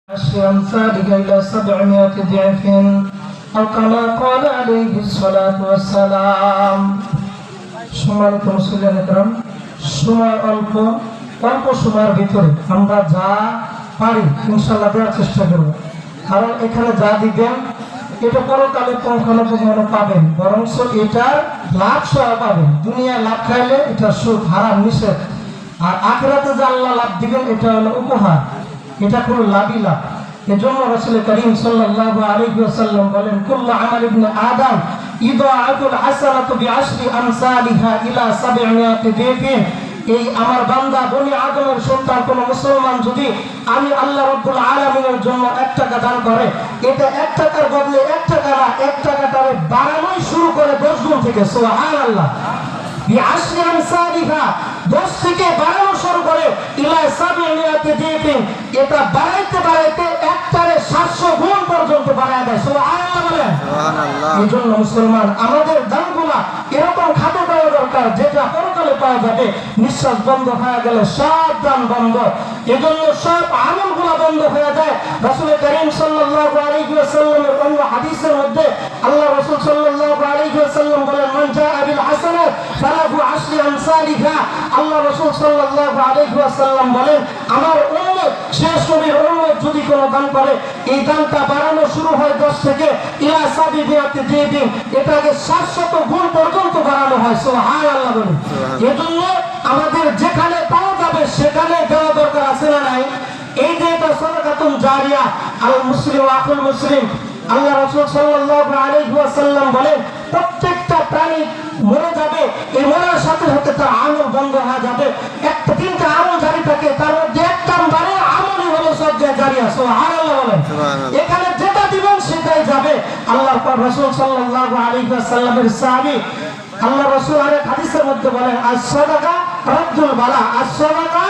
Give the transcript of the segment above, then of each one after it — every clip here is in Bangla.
عشر أمثالك إلى 700 ضعف أو كما قال عليه الصلاة والسلام। সম্মানিত মুসলিম একরাম, সময় অল্প সময়ের ভিতরে আমরা যা পারি ইনশাআল্লাহ দেওয়ার চেষ্টা করব। কারণ এখানে যা দিবেন এটা পরকালে পঙ্খানুপুঙ্খানু পাবেন, বরং এটার লাভ সহ পাবেন। দুনিয়ায় লাভ খাইলে এটা সুদ, হারাম, নিষেধ। আর আখিরাতে যে আল্লাহ লাভ দিবেন এটা হলো উপহার, এটা কোনো লাভই লাভ। এজন্য রাসূল করিম সাল্লাল্লাহু আলাইহি ওয়াসাল্লাম বলেন, কুল্লু আমাল ইবনে আদম ইদাআতুল হাসানাতু বিআশরি আমসালিহা ইলা 700 দিফিন। এই আমার বান্দা বনি আদমের সন্তান কোন মুসলমান যদি আমি আল্লাহ রাব্বুল আলামিনের জন্য 1 টাকা দান করে, এটা 1 টাকার বদলে 1 টাকা না, 1 টাকাটারে বাড়ানোই শুরু করে 10 গুণ থেকে। সুবহানাল্লাহ। বিআশরি আমসালিহা 10 থেকে বাড়ানো শুরু করে ইলা 700 দিফিন। এটা বাড়াইতে বাড়াইতে একটারে 700 গুণ পর্যন্ত বাড়ায় দেয়। সুবহানাল্লাহ বলেন। সুবহানাল্লাহ। এইজন্য মুসলমান আমাদের দানগুলা এরকম খাতে দেওয়া দরকার যেটা পরকালে পাওয়া যাবে। নিঃশ্বাস বন্ধ হয়ে গেলে সব দান বন্ধ, এজন্য সব আমলগুলা বন্ধ হয়ে যায়। রাসূল করিম সাল্লাল্লাহু আলাইহি ওয়াসাল্লামের অন্য হাদিসের মধ্যে আল্লাহ রাসূল সাল্লাল্লাহু আলাইহি ওয়াসাল্লাম বলেন, মান জাআ বিল হাসানাত ফালাহু আশরু আমসালিহা। আল্লাহ রাসূল সাল্লাল্লাহু আলাইহি ওয়াসাল্লাম বলেন, আমার উম্মত, শেষ নবীর উম্মত যদি কোনো দান করে, এই দানটা বাড়ানো শুরু হয় 10 থেকে ইলা 700 দিন, এটাকে 700 গুণ পর্যন্ত বাড়ানো হয়। সুবহানাল্লাহ বলেন। এজন্য আমাদের যেখানে পাওয়া যাবে সেখানে দেওয়া দরকার, আছে না নাই? এই যে এটা সাদাকাতুন জারিয়া, আল মুসলিম আকুল মুসলিম। আল্লাহ রাসূল সাল্লাল্লাহু আলাইহি ওয়াসাল্লাম বলেন, প্রত্যেকটা প্রাণী মরে যাবে, এই মরার সাথে সাথে তার আমল বন্ধ হয়ে যাবে। একটা 3টা আমল জারি থাকে, তার মধ্যে একটা বারে আমলই হলো সদকা জারিয়া। সুবহানাল্লাহ বলেন। এখানে যেটা দিবেন সেটাই যাবে। আল্লাহর রাসূল সাল্লাল্লাহু আলাইহি ওয়াসাল্লামের সাহাবী আল্লাহ রাসূল আরেক হাদিসের মধ্যে বলেন, আস-সাদাকা রাদ্দুল বালা, আস-সাদাকা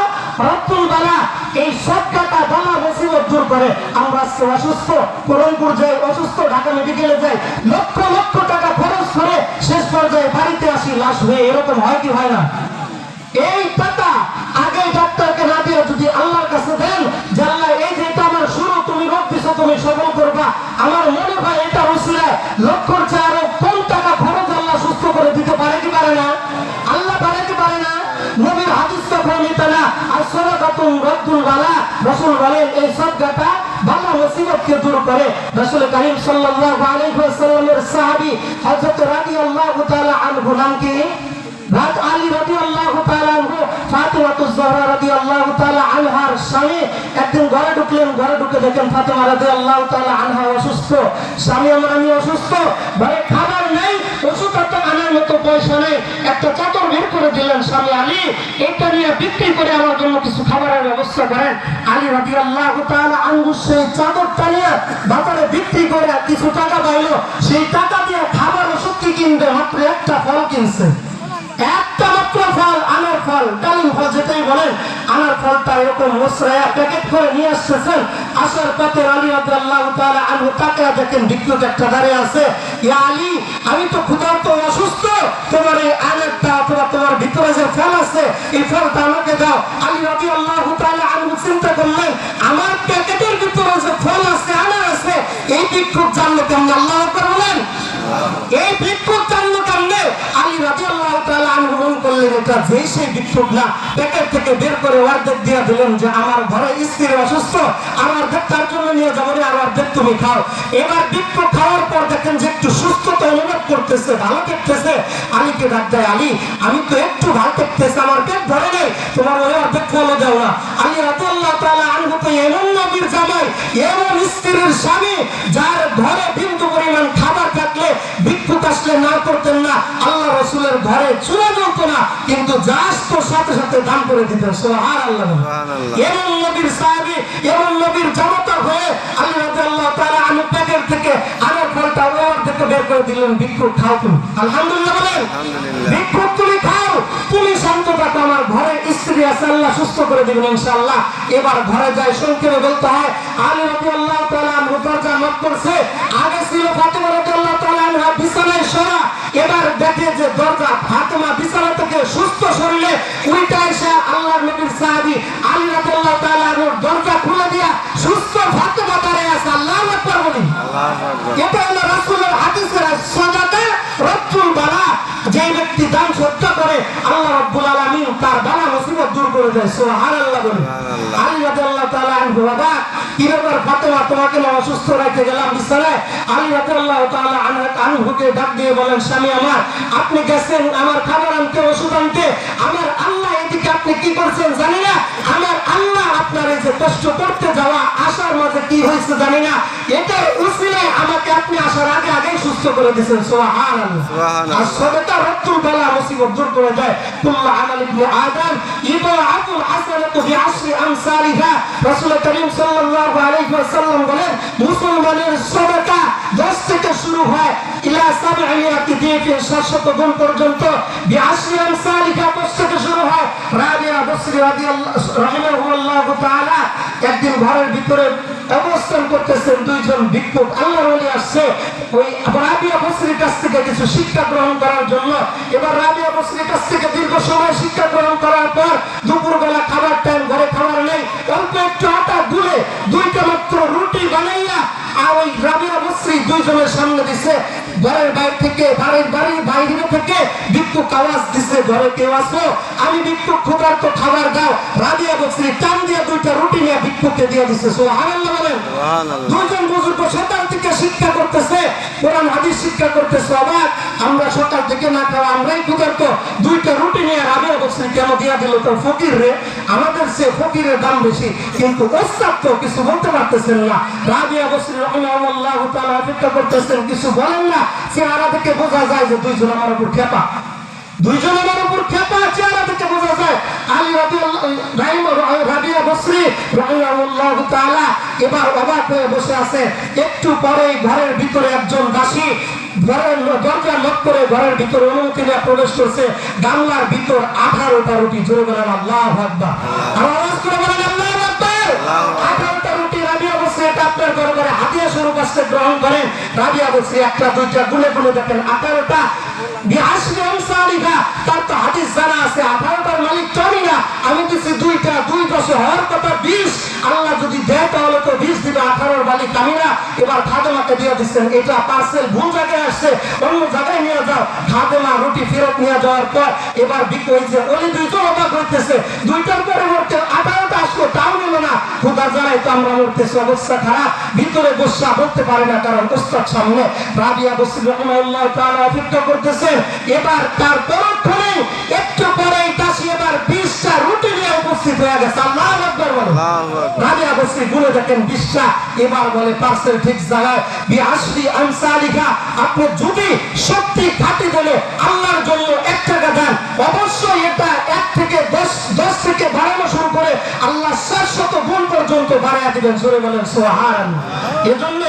রাদ্দুল বালা। এই সদকাটা বালা মুসিবত দূর করে। আমরা আজকে অসুস্থ, করণপুর যাই, অসুস্থ ঢাকা মেডিকেলে যাই, লক্ষ লক্ষ টাকা খরচ করে শেষ পর্যায়ে বাড়িতে আসি লাশ হয়ে। এরকম হয় কি হয় না? এই টাকা আগে ডাক্তারকে না দিয়ে যদি আল্লাহর কাছে দেন যে আল্লাহ এই যেটা আমার শুরু, তুমি রোগ দিছো, তুমি সফল করবা, আমার মনে হয় এটা উসিলায় লক্ষর চেয়ে আরো কম টাকা খরচ আল্লাহ সুস্থ করে দিতে পারে কি পারে না? আল্লাহ পারে কি পারে না? নবীর হাদিসটা প্রমাণিত না। as-সাদাকাতুন রাদ্দুল বালা। রাসূল বলেন এই সদকাটা বালা মুসিবতকে দূর করে। রাসূল করিম সাল্লাল্লাহু আলাইহি ওয়াসাল্লামের সাহাবী হযরত রাদিয়াল্লাহু তাআলা আনহু, নাম কি? আলী রাদিয়াল্লাহু তাআলা আনহু, ফাতিমাতুজ জহরা রাদিয়াল্লাহু তাআলা আনহার স্বামী একদিন ঘরে ঢুকলেন। ঘরে ঢুকে দেখেন ফাতিমা রাদিয়াল্লাহু তাআলা আনহা অসুস্থ। স্বামী আমার, আমি অসুস্থ, ঘরে খাবার নেই, ওষুধ আনার মতো পয়সা নেই। একটা চাদর বের করে দিলেন। স্বামী, আলী এটা নিয়ে বিক্রি করে আমার জন্য কিছু খাবারের ব্যবস্থা করেন। আলী রাদিয়াল্লাহু তাআলা আনহু সেই চাদরটা নিয়ে বাজারে বিক্রি করে কিছু টাকা পাইলো। সেই টাকা দিয়ে খাবার ওষুধ কি কিনবে? মাত্র একটা ফল কিনছে, একটা মাত্র ফল, আনার ফল, ডালিম ফল যেটাই বলেন। আনার ফলটা এরকম মশরায়া প্যাকেট করে নিয়ে আসতেছেন। আসার পথে আলী রাদিয়াল্লাহু তাআলা আনহু তাকিয়ে দেখেন ভিক্ষুক একটা দাঁড়িয়ে আছে। ইয়া আলী, আমি তো ক্ষুধার্ত, অসুস্থ, তোমার এই আনারটা অথবা তোমার ভিতরে যে ফল আছে এই ফলটা আমাকে দাও। আলী রাদিয়াল্লাহু তাআলা আনহু চিন্তা করলেন, আমার প্যাকেটের ভিতরে যে ফল আছে, আনার আছে, এই ভিক্ষুক জানলো কেমনে? আল্লাহু আকবার বলেন। এই ভিক্ষুক জানলো কেমনে? আলী রাদিয়াল্লাহু তাআলা আনহু মন করলেন এটা যেই সেই ভিক্ষুক না। প্যাকেট থেকে বের করে অর্ধেক দিয়ে দিলেন যে আমার ঘরে স্ত্রী অসুস্থ, আমার অর্ধেক তার জন্য নিয়ে যাবো, আর অর্ধেক তুমি খাও। এবার ভিক্ষুক খাওয়ার পর দেখেন যে একটু সুস্থতা অনুভব করতেছে, ভালো দেখতেছে। আলীকে ডাক দেয়, আলী আমি তো একটু ভালো দেখতেছি, আমার পেট ভরে নেই, তোমার ওই অর্ধেক ফলও দাও না। আলী রাদিয়াল্লাহু তাআলা আনহু তো এমন নবীর জামাই, এমন স্ত্রীর স্বামী, যার ঘরে বিন্দু পরিমাণ খাবার থাকলে ভিক্ষুক আসলে না করতেন না। আল্লাহ রাসূলের ঘরে চুলা জ্বলতো না, কিন্তু যা আসতো সাথে সাথে দান করে দিতেন। সুবহানাল্লাহ। এমন নবীর সাহাবী, এমন নবীর জামাতা হয়ে আলী রাদিয়াল্লাহু তাআলা আনহু প্যাকেট থেকে আনার ফলটা অর্ধেক বের করে দিলেন। ভিক্ষুক খাও তুমি, আলহামদুলিল্লাহ বলেন। ভিক্ষুক তুমি খাও, তুমি শান্ত থাকো, আমার ঘরে স্ত্রী আছে, আল্লাহ সুস্থ করে দিবেন ইনশাআল্লাহ। এবার ঘরে যায়, সংক্ষেপে বলতে হয় আলী রাদিয়াল্লাহু তাআলা আনহু দরজা নক করছে। আগে ছিল ফাতিমা রাদিয়াল্লাহু তাআলা আনহা বিছানায় শোয়া, এবার দেখে যে দরজা ফাতিমা বিছানা থেকে সুস্থ শরীরে উল্টা এসে আল্লাহর নবীর সাহাবী আলী রাদিয়াল্লাহু তাআলা আনহু দরজা খুলে দিয়া সুস্থ ফাতিমা দেয়। সুবহানাল্লাহ বলি। আলী রাদিয়াল্লাহু তাআলা আনহু বাবা কি ব্যাপার ফাতেমা, তোমাকে না অসুস্থ রাখতে গেলাম বিছানায়। আলী রাদিয়াল্লাহু তাআলা আনহুকে ডাক দিয়ে বলেন, স্বামী আমার, আপনি গেছেন আমার খাবার আনতে, ওষুধ আনতে, আমার আল্লাহ এদিকে আপনি কি করছেন জানি না, আমার আল্লাহ আপনার এই যে কষ্ট করতে যাওয়া আসার মাঝে কি হয়েছে জানি না, এটার উসিলায় আমাকে আপনি আসার আগে আগেই সুস্থ করে দিয়েছেন। সুবহানাল্লাহ। আর সবেতা রত্তুল বালা মুসিবত দূর করে দেয়। কুল্লু আমাল ইবনে আদম ইদাআতুল হাসানাতু বিআশরি আমসালিহা। রাসূল করিম সাল্লাল্লাহু আলাইহি ওয়াসাল্লাম বলেন, মুসলমানের সবেতা 10 থেকে শুরু হয় ইলা 700 দিফিন, 700 গুণ পর্যন্ত। বিআশরি আমসালিহা 10 থেকে শুরু হয়। রাবিয়া বসরি রাদিয়াল্লাহু তাআলা একদিন ঘরের ভিতরে অবস্থান করতেছেন, দুইজন ভিক্ষুক আল্লাহর ওলি আসছে ওই রাবিয়া বসরির কাছ থেকে কিছু শিক্ষা গ্রহণ করার জন্য। এবার রাবিয়া বসরির কাছ থেকে দীর্ঘ সময় শিক্ষা গ্রহণ করার পর দুপুরবেলা খাবার টাইম, ঘরে খাবার নেই, অল্প একটু আটা গুলে 2টা মাত্র রুটি বানাইয়া আর ওই রাবিয়া বসরি দুইজনের সামনে দিছে। ঘরের বাইরে থেকে বাইরে থেকে ভিক্ষুক আওয়াজ দিছে, ঘরে কেউ আসো, আমি ভিক্ষুক, ক্ষুধার্ত, খাবার দাও। রাবিয়া বসরি টান দিয়ে 2টা রুটি নিয়ে ভিক্ষুককে দিয়ে দিছে। সুবহানাল্লাহ বলেন। দুইজন বুজুর্গ সকাল থেকে শিক্ষা করতেছে, কোরআন হাদিস শিক্ষা করতেছে। অবাক, আমরা সকাল থেকে না খাওয়া, আমরাই ক্ষুধার্ত, 2টা রুটি নিয়ে রাবিয়া বসরি কেন দিয়া দিল? তো ফকির রে, আমাদের সে ফকিরের দাম বেশি, কিন্তু ওস্তাদ তো কিছু বলতে পারতেছেন না। রাবিয়া বসরি রাহিমাহুল্লাহ তাআলা অপেক্ষা করতেছেন, কিছু বলেন না। চেহারা থেকে বোঝা যায় যে দুইজন আমার উপর খেপা, দুইজন আমার উপর খেপা, চেহারা থেকে বোঝা যায়। আলী রাবিয়া বসরি রাহিমাহুল্লাহ তাআলা এবার অবাক হয়ে বসে আছে। একটু পরে ঘরের ভিতরে একজন দাসী দরজা লক করে ঘরের ভিতরে অনুমতি নিয়ে প্রবেশ করছে। গামলার ভিতর 18টা রুটি। জোরে বলেন আল্লাহু আকবার। আওয়াজ করে বলেন আল্লাহু আকবার। 18টা রুটি রাবিয়া বসরি এটা আপনার ঘরে হাতিয়া স্বরূপ আসতে গ্রহণ করেন। রাবিয়া বসরি একটা দুইটা গুলে গুলে দেখেন 18টা। বিআশরি আমসালিহা, তার তো হাদিস জানা আছে 18টার মালিক আমি না, আমি দিছি 2টা, 2 10 হওয়ার কথা 20। আল্লাহ যদি দেয় তাহলে তো 20 দিবে, 18র মালিক আমি না। এবার খাদেমাকে দিয়ে দিচ্ছেন, এটা পার্সেল ভুল জায়গায় আসছে, অন্য জায়গায় নিয়ে যাও। খাদেমা রুটি ফেরত নিয়ে যাওয়ার পর এবার হয়েছে ওই দুইজন অবাক হইতেছে, 2টার পরিবর্তে 18টা আসলো, তাও নিল না। খোদা জানাই তো আমরা মরতেছি, অবস্থা খারাপ। ভিতরে বসা বলতে পারে না, কারণ ওস্তাদ সামনে। রাবিয়া বসরি রাহিমাহুল্লাহ তাআলা অপেক্ষা করতেছেন। এবার তার পরক্ষণে একটু পরেই দাসী এবার 20টা রুটি নিয়ে উপস্থিত হয়ে গেছে। আল্লাহু আকবার বলেন। রাবিয়া বসরি গুলো দেখেন 20টা। এবার বলে পার্সেল ঠিক জায়গায়। বিআশরি আমসালিহা, আপনি যদি সত্যি খাঁটি বলে আল্লাহর জন্য 1 টাকা দেন, অবশ্যই এটা 1 থেকে 10 থেকে বাড়ানো শুরু করে আল্লাহ 700 গুণ পর্যন্ত বাড়াইয়া দিবেন। জোরে বলেন সুবহানাল্লাহ। এজন্য